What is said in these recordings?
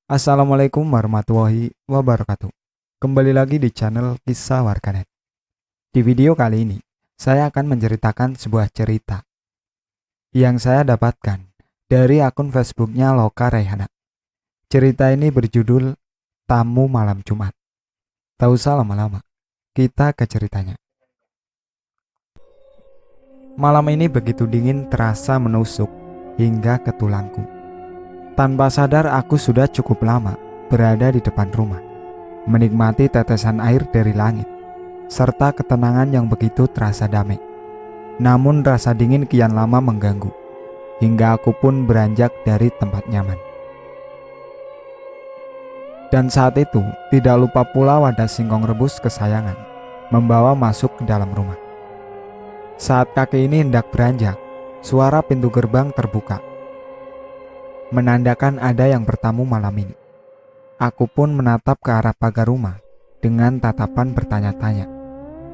Assalamualaikum warahmatullahi wabarakatuh. Kembali lagi di channel Kisah Warganet. Di video kali ini, saya akan menceritakan sebuah cerita yang saya dapatkan dari akun Facebooknya Loka Rehana. Cerita ini berjudul Tamu Malam Jumat. Tak usah lama-lama, kita ke ceritanya. Malam ini begitu dingin terasa menusuk hingga ke tulangku. Tanpa sadar aku sudah cukup lama berada di depan rumah, menikmati tetesan air dari langit, serta ketenangan yang begitu terasa damai. Namun rasa dingin kian lama mengganggu, hingga aku pun beranjak dari tempat nyaman. Dan saat itu, tidak lupa pula wadah singkong rebus kesayangan, membawa masuk ke dalam rumah. Saat kaki ini hendak beranjak, suara pintu gerbang terbuka, menandakan ada yang bertamu malam ini. Aku pun menatap ke arah pagar rumah dengan tatapan bertanya-tanya,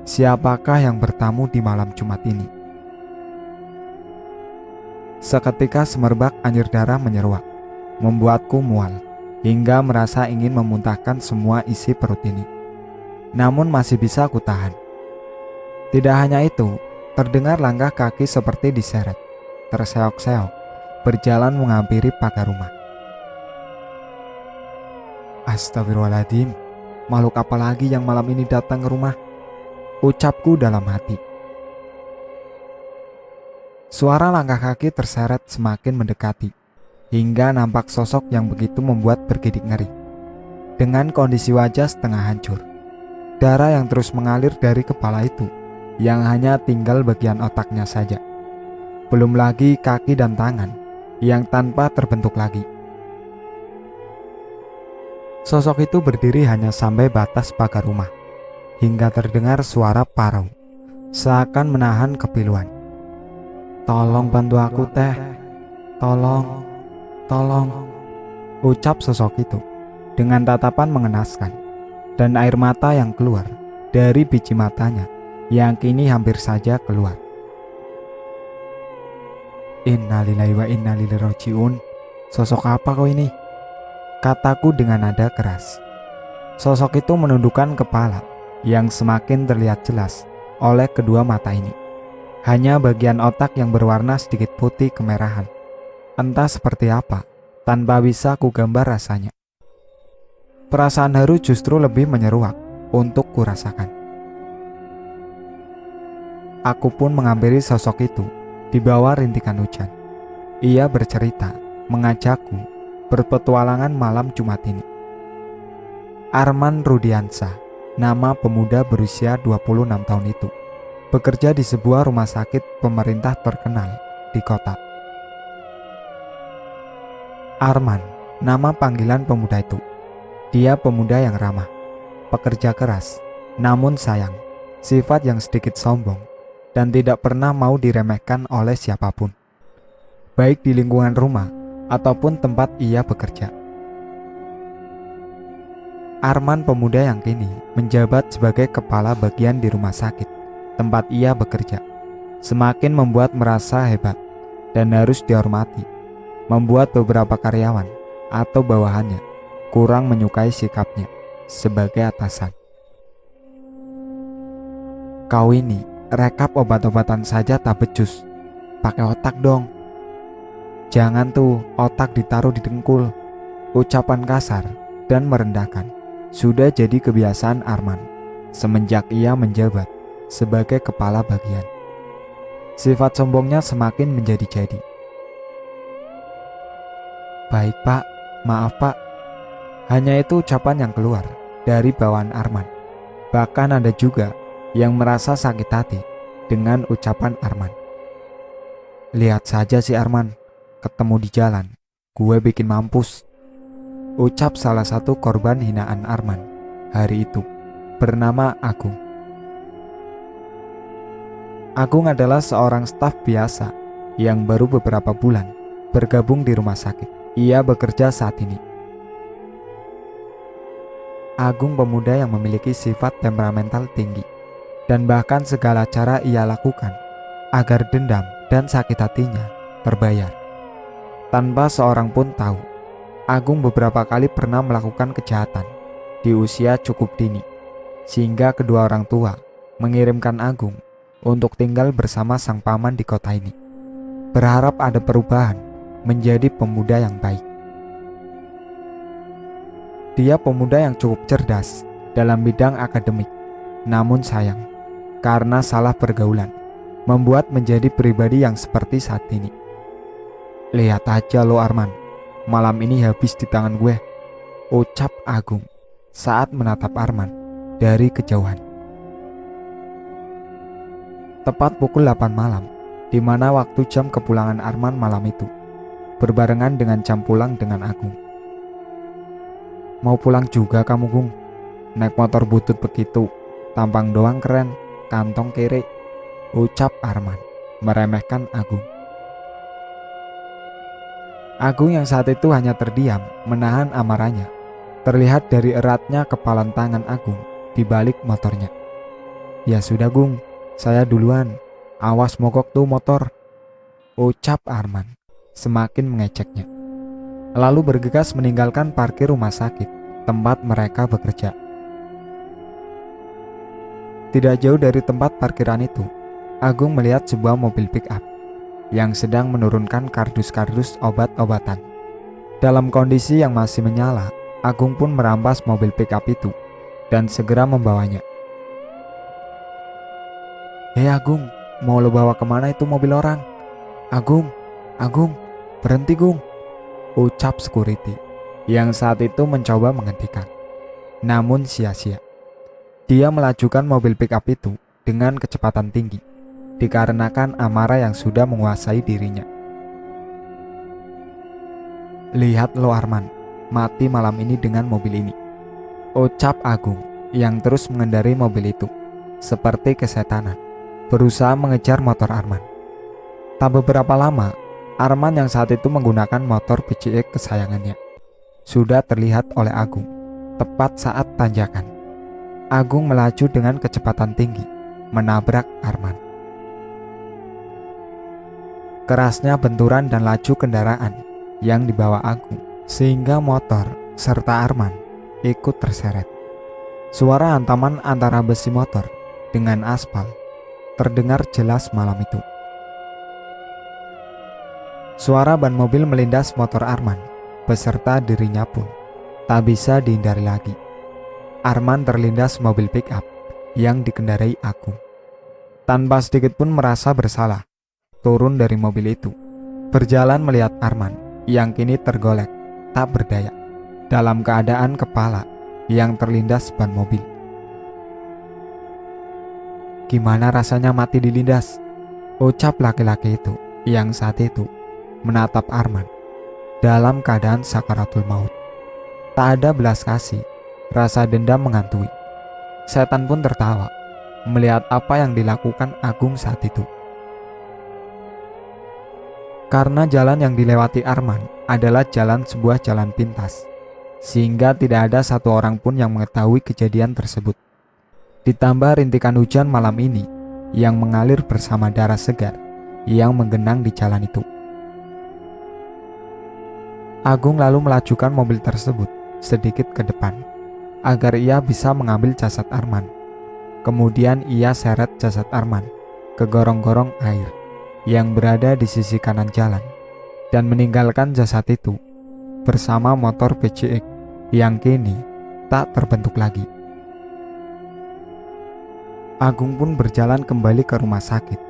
siapakah yang bertamu di malam Jumat ini? Seketika semerbak anjir darah menyeruak, membuatku mual, hingga merasa ingin memuntahkan semua isi perut ini. Namun masih bisa aku tahan. Tidak hanya itu, terdengar langkah kaki seperti diseret, terseok-seok, berjalan menghampiri pagar rumah. Astagfirullahaladzim, makhluk apa lagi yang malam ini datang ke rumah? Ucapku dalam hati. Suara langkah kaki terseret semakin mendekati, hingga nampak sosok yang begitu membuat bergidik ngeri. Dengan kondisi wajah setengah hancur, darah yang terus mengalir dari kepala itu, yang hanya tinggal bagian otaknya saja. Belum lagi kaki dan tangan yang tanpa terbentuk lagi. Sosok itu berdiri hanya sampai batas pagar rumah, hingga terdengar suara parau, seakan menahan kepiluan. "Tolong bantu aku teh, tolong, tolong," ucap sosok itu dengan tatapan mengenaskan, dan air mata yang keluar dari biji matanya yang kini hampir saja keluar. Innalillahi wa inna ilaihi rajiun. Sosok apa kau ini? Kataku dengan nada keras. Sosok itu menundukkan kepala yang semakin terlihat jelas oleh kedua mata ini. Hanya bagian otak yang berwarna sedikit putih kemerahan. Entah seperti apa, tanpa bisa ku gambar rasanya. Perasaan haru justru lebih menyeruak untuk kurasakan. Aku pun menghampiri sosok itu di bawah rintikan hujan. Ia bercerita, mengajakku berpetualangan malam Jumat ini. Arman Rudiansyah, nama pemuda berusia 26 tahun itu, bekerja di sebuah rumah sakit pemerintah terkenal di kota. Arman, nama panggilan pemuda itu. Dia pemuda yang ramah, pekerja keras, namun sayang, sifat yang sedikit sombong, dan tidak pernah mau diremehkan oleh siapapun, baik di lingkungan rumah ataupun tempat ia bekerja. Arman pemuda yang kini menjabat sebagai kepala bagian di rumah sakit tempat ia bekerja, semakin membuat merasa hebat dan harus dihormati, membuat beberapa karyawan atau bawahannya kurang menyukai sikapnya sebagai atasan. "Kau ini rekap obat-obatan saja tak becus, pakai otak dong. Jangan tuh otak ditaruh di dengkul." Ucapan kasar dan merendahkan sudah jadi kebiasaan Arman semenjak ia menjabat sebagai kepala bagian. Sifat sombongnya semakin menjadi-jadi. "Baik pak, maaf pak." Hanya itu ucapan yang keluar dari bawaan Arman. Bahkan ada juga yang merasa sakit hati dengan ucapan Arman. "Lihat saja si Arman, ketemu di jalan, gue bikin mampus," ucap salah satu korban hinaan Arman hari itu, bernama Agung. Agung adalah seorang staf biasa yang baru beberapa bulan bergabung di rumah sakit ia bekerja saat ini. Agung pemuda yang memiliki sifat temperamental tinggi, dan bahkan segala cara ia lakukan agar dendam dan sakit hatinya terbayar, tanpa seorang pun tahu. Agung beberapa kali pernah melakukan kejahatan di usia cukup dini, sehingga kedua orang tua mengirimkan Agung untuk tinggal bersama sang paman di kota ini, berharap ada perubahan menjadi pemuda yang baik. Dia pemuda yang cukup cerdas dalam bidang akademik, namun sayang, karena salah pergaulan, membuat menjadi pribadi yang seperti saat ini. Lihat aja lo Arman, malam ini habis di tangan gue, ucap Agung saat menatap Arman dari kejauhan. Tepat pukul 8 malam, di mana waktu jam kepulangan Arman malam itu, berbarengan dengan jam pulang dengan Agung. Mau pulang juga kamu Gung? Naik motor butut begitu, tampang doang keren, kantong kere, ucap Arman meremehkan Agung. Agung yang saat itu hanya terdiam menahan amarahnya, terlihat dari eratnya kepalan tangan Agung di balik motornya. Ya sudah Gung, saya duluan, awas mogok tuh motor, ucap Arman semakin mengeceknya. Lalu bergegas meninggalkan parkir rumah sakit tempat mereka bekerja. Tidak jauh dari tempat parkiran itu, Agung melihat sebuah mobil pick-up yang sedang menurunkan kardus-kardus obat-obatan. Dalam kondisi yang masih menyala, Agung pun merampas mobil pick-up itu dan segera membawanya. Hei Agung, mau lo bawa kemana itu mobil orang? Agung, berhenti Gung, ucap security yang saat itu mencoba menghentikan. Namun sia-sia. Dia melajukan mobil pick-up itu dengan kecepatan tinggi, dikarenakan amarah yang sudah menguasai dirinya. Lihat lo Arman, mati malam ini dengan mobil ini, ucap Agung yang terus mengendarai mobil itu seperti kesetanan, berusaha mengejar motor Arman. Tak beberapa lama, Arman yang saat itu menggunakan motor PCX kesayangannya sudah terlihat oleh Agung tepat saat tanjakan. Agung melaju dengan kecepatan tinggi, menabrak Arman. Kerasnya benturan dan laju kendaraan yang dibawa Agung, sehingga motor serta Arman ikut terseret. Suara hantaman antara besi motor dengan aspal terdengar jelas malam itu. Suara ban mobil melindas motor Arman beserta dirinya pun tak bisa dihindari lagi. Arman terlindas mobil pick-up yang dikendarai Agung. Tanpa sedikit pun merasa bersalah, turun dari mobil itu, berjalan melihat Arman yang kini tergolek, tak berdaya, dalam keadaan kepala yang terlindas ban mobil. Gimana rasanya mati dilindas? Ucap laki-laki itu yang saat itu menatap Arman dalam keadaan sakaratul maut. Tak ada belas kasih, rasa dendam menghantui. Setan pun tertawa melihat apa yang dilakukan Agung saat itu. Karena jalan yang dilewati Arman adalah sebuah jalan pintas, sehingga tidak ada satu orang pun yang mengetahui kejadian tersebut. Ditambah rintikan hujan malam ini yang mengalir bersama darah segar yang menggenang di jalan itu. Agung lalu melajukan mobil tersebut sedikit ke depan agar ia bisa mengambil jasad Arman. Kemudian ia seret jasad Arman ke gorong-gorong air yang berada di sisi kanan jalan dan meninggalkan jasad itu bersama motor PCX yang kini tak terbentuk lagi. Agung pun berjalan kembali ke rumah sakit.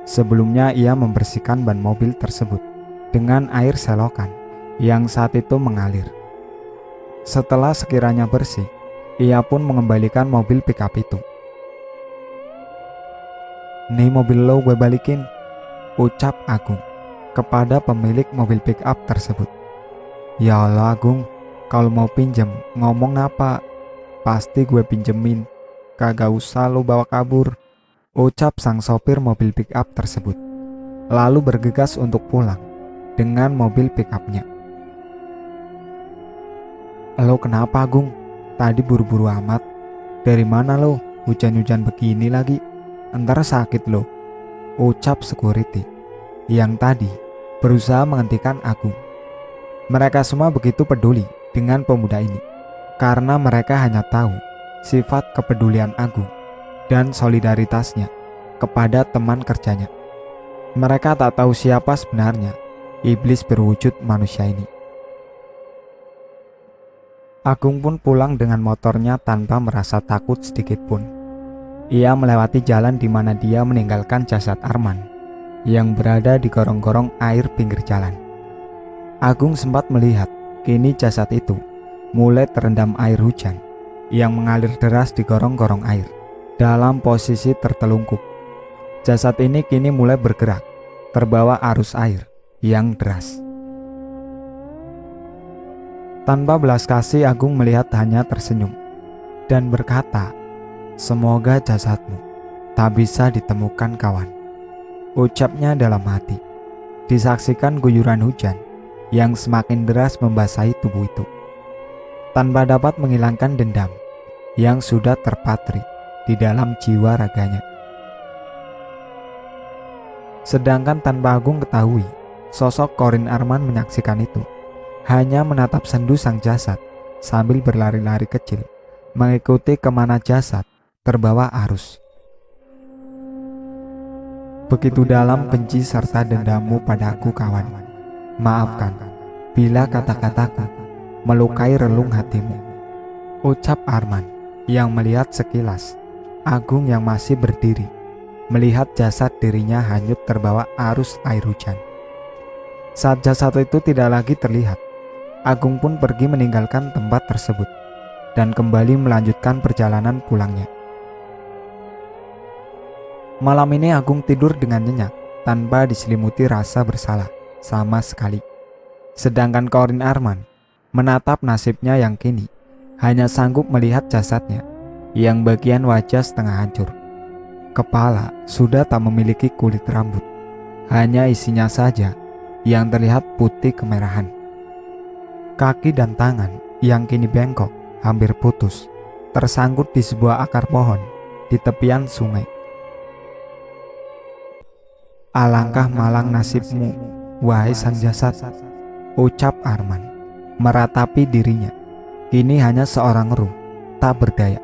Sebelumnya ia membersihkan ban mobil tersebut dengan air selokan yang saat itu mengalir. Setelah sekiranya bersih, ia pun mengembalikan mobil pickup itu. Nih mobil lo gue balikin, ucap Agung kepada pemilik mobil pickup tersebut. Ya Allah Agung, kalau mau pinjem ngomong apa? Pasti gue pinjemin, kagak usah lo bawa kabur, ucap sang sopir mobil pickup tersebut. Lalu bergegas untuk pulang dengan mobil pickupnya. Lo kenapa Agung? Tadi buru-buru amat. Dari mana lo? Hujan-hujan begini lagi. Entar sakit lo, ucap security yang tadi berusaha menghentikan Agung. Mereka semua begitu peduli dengan pemuda ini karena mereka hanya tahu sifat kepedulian Agung dan solidaritasnya kepada teman kerjanya. Mereka tak tahu siapa sebenarnya iblis berwujud manusia ini. Agung pun pulang dengan motornya tanpa merasa takut sedikit pun. Ia melewati jalan di mana dia meninggalkan jasad Arman yang berada di gorong-gorong air pinggir jalan. Agung sempat melihat kini jasad itu mulai terendam air hujan yang mengalir deras di gorong-gorong air dalam posisi tertelungkup. Jasad ini kini mulai bergerak, terbawa arus air yang deras. Tanpa belas kasih, Agung melihat hanya tersenyum dan berkata, "Semoga jasadmu tak bisa ditemukan, kawan," ucapnya dalam hati. Disaksikan guyuran hujan yang semakin deras membasahi tubuh itu, tanpa dapat menghilangkan dendam yang sudah terpatri di dalam jiwa raganya. Sedangkan tanpa Agung ketahui, sosok Corin Arman menyaksikan itu, hanya menatap sendu sang jasad sambil berlari-lari kecil, mengikuti kemana jasad terbawa arus. Begitu dalam benci serta dendammu padaku, kawan. Maafkan bila kata-kataku melukai relung hatimu, ucap Arman yang melihat sekilas Agung yang masih berdiri, melihat jasad dirinya hanyut terbawa arus air hujan. Saat jasad itu tidak lagi terlihat, Agung pun pergi meninggalkan tempat tersebut dan kembali melanjutkan perjalanan pulangnya. Malam ini Agung tidur dengan nyenyak tanpa diselimuti rasa bersalah sama sekali. Sedangkan Corin Arman menatap nasibnya yang kini hanya sanggup melihat jasadnya yang bagian wajah setengah hancur. Kepala sudah tak memiliki kulit rambut, hanya isinya saja yang terlihat putih kemerahan. Kaki dan tangan yang kini bengkok hampir putus, tersangkut di sebuah akar pohon di tepian sungai. Alangkah malang nasibmu, wahai sang jasad, ucap Arman, meratapi dirinya. Kini hanya seorang ruh, tak berdaya.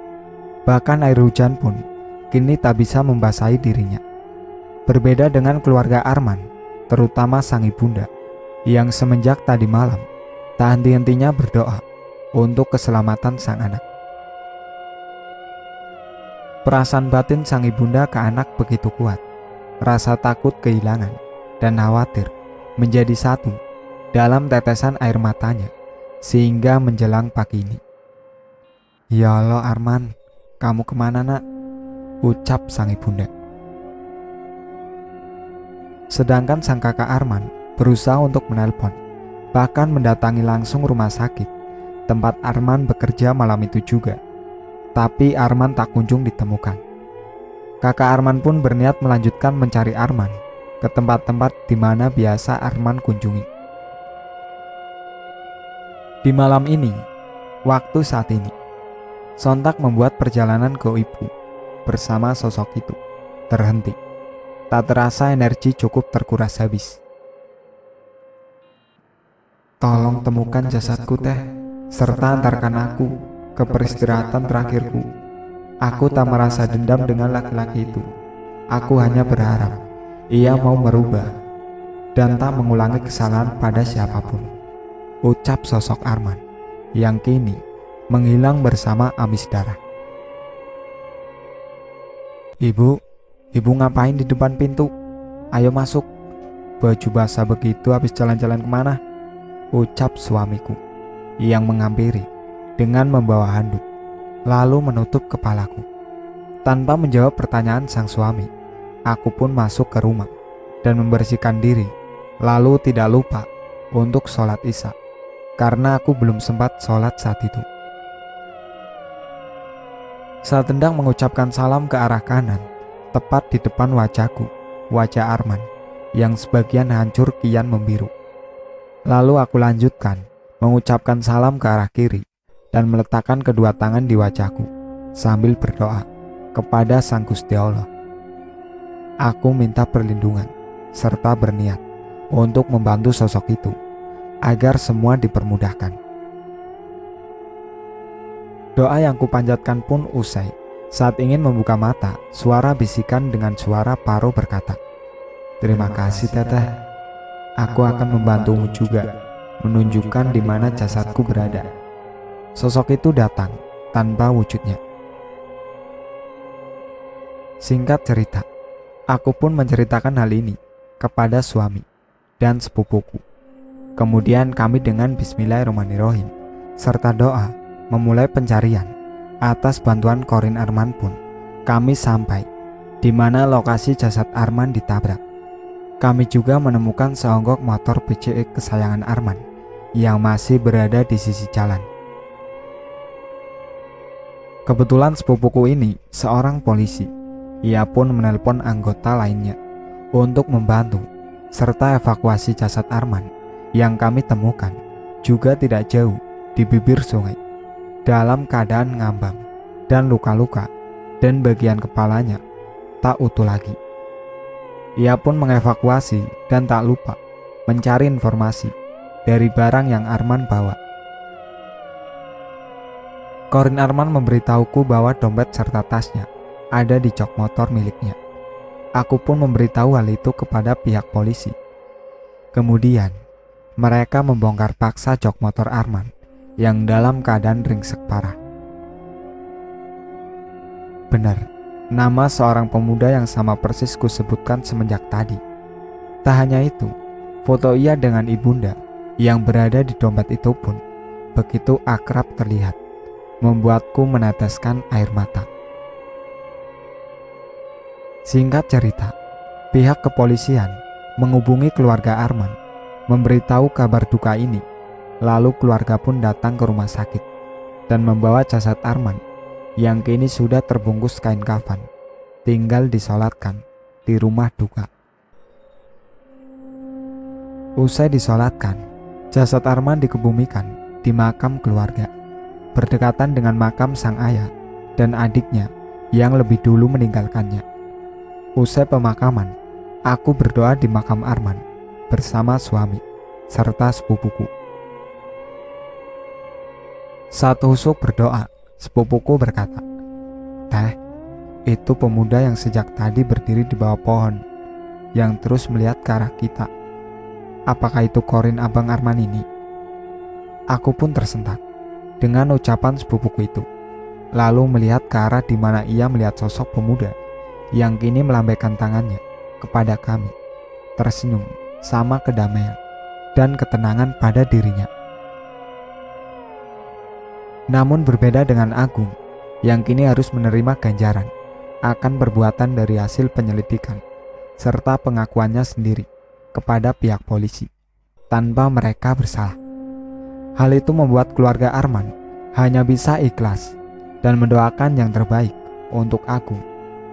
Bahkan air hujan pun kini tak bisa membasahi dirinya. Berbeda dengan keluarga Arman, terutama sang ibunda, yang semenjak tadi malam tak henti-hentinya berdoa untuk keselamatan sang anak. Perasaan batin sang ibunda ke anak begitu kuat. Rasa takut kehilangan dan khawatir menjadi satu dalam tetesan air matanya sehingga menjelang pagi ini. "Ya Allah Arman, kamu kemana nak?" ucap sang ibunda. Sedangkan sang kakak Arman berusaha untuk menelpon, bahkan mendatangi langsung rumah sakit tempat Arman bekerja malam itu juga. Tapi Arman tak kunjung ditemukan. Kakak Arman pun berniat melanjutkan mencari Arman ke tempat-tempat di mana biasa Arman kunjungi. Di malam ini, waktu saat ini, sontak membuat perjalanan ke ibu bersama sosok itu terhenti. Tak terasa energi cukup terkuras habis. "Tolong temukan jasadku teh, serta antarkan aku ke peristirahatan terakhirku. Aku tak merasa dendam dengan laki-laki itu. Aku hanya berharap ia mau merubah dan tak mengulangi kesalahan pada siapapun," ucap sosok Arman yang kini menghilang bersama amis darah. Ibu ngapain di depan pintu? Ayo masuk. Baju basah begitu habis jalan-jalan kemana?" ucap suamiku yang menghampiri dengan membawa handuk, lalu menutup kepalaku. Tanpa menjawab pertanyaan sang suami, aku pun masuk ke rumah dan membersihkan diri, lalu tidak lupa untuk sholat isya, karena aku belum sempat sholat saat itu. Saat hendak mengucapkan salam ke arah kanan, tepat di depan wajahku, wajah Arman yang sebagian hancur kian membiru. Lalu aku lanjutkan mengucapkan salam ke arah kiri dan meletakkan kedua tangan di wajahku sambil berdoa kepada Sang Gusti Allah. Aku minta perlindungan serta berniat untuk membantu sosok itu agar semua dipermudahkan. Doa yang kupanjatkan pun usai. Saat ingin membuka mata, suara bisikan dengan suara paruh berkata, "Terima kasih teteh, aku akan membantumu juga, menunjukkan di mana jasadku berada." Sosok itu datang tanpa wujudnya. Singkat cerita, aku pun menceritakan hal ini kepada suami dan sepupuku. Kemudian kami dengan bismillahirrahmanirrahim serta doa memulai pencarian. Atas bantuan Korin Arman pun kami sampai di mana lokasi jasad Arman ditabrak. Kami juga menemukan seonggok motor PCX kesayangan Arman yang masih berada di sisi jalan. Kebetulan sepupuku ini seorang polisi. Ia pun menelpon anggota lainnya untuk membantu serta evakuasi jasad Arman yang kami temukan juga tidak jauh di bibir sungai dalam keadaan ngambang dan luka-luka, dan bagian kepalanya tak utuh lagi. Ia pun mengevakuasi dan tak lupa mencari informasi dari barang yang Arman bawa. Korin Arman memberitahuku bahwa dompet serta tasnya ada di jok motor miliknya. Aku pun memberitahu hal itu kepada pihak polisi. Kemudian mereka membongkar paksa jok motor Arman yang dalam keadaan ringsek parah. Benar, nama seorang pemuda yang sama persis kusebutkan semenjak tadi. Tak hanya itu, foto ia dengan ibunda yang berada di dompet itu pun begitu akrab terlihat, membuatku meneteskan air mata. Singkat cerita, pihak kepolisian menghubungi keluarga Arman, memberitahu kabar duka ini. Lalu keluarga pun datang ke rumah sakit dan membawa jasad Arman yang kini sudah terbungkus kain kafan, tinggal disolatkan di rumah duka. Usai disolatkan, jasad Arman dikebumikan di makam keluarga, berdekatan dengan makam sang ayah dan adiknya yang lebih dulu meninggalkannya. Usai pemakaman, aku berdoa di makam Arman bersama suami serta sepupuku. Saat husuk berdoa, sepupuku berkata, "Teh, itu pemuda yang sejak tadi berdiri di bawah pohon, yang terus melihat ke arah kita. Apakah itu Korin abang Arman ini?" Aku pun tersentak dengan ucapan sepupuku itu, lalu melihat ke arah di mana ia melihat sosok pemuda yang kini melambaikan tangannya kepada kami, tersenyum sama kedamaian dan ketenangan pada dirinya. Namun berbeda dengan Agung yang kini harus menerima ganjaran akan perbuatan dari hasil penyelidikan serta pengakuannya sendiri kepada pihak polisi tanpa mereka bersalah. Hal itu membuat keluarga Arman hanya bisa ikhlas dan mendoakan yang terbaik untuk Agung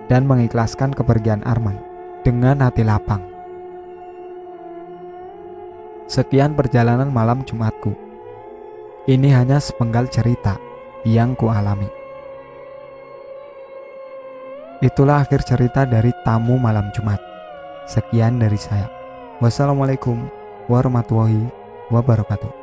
dan mengikhlaskan kepergian Arman dengan hati lapang. Sekian perjalanan malam Jumatku. Ini hanya sepenggal cerita yang kualami. Itulah akhir cerita dari tamu malam Jumat. Sekian dari saya. Wassalamualaikum warahmatullahi wabarakatuh.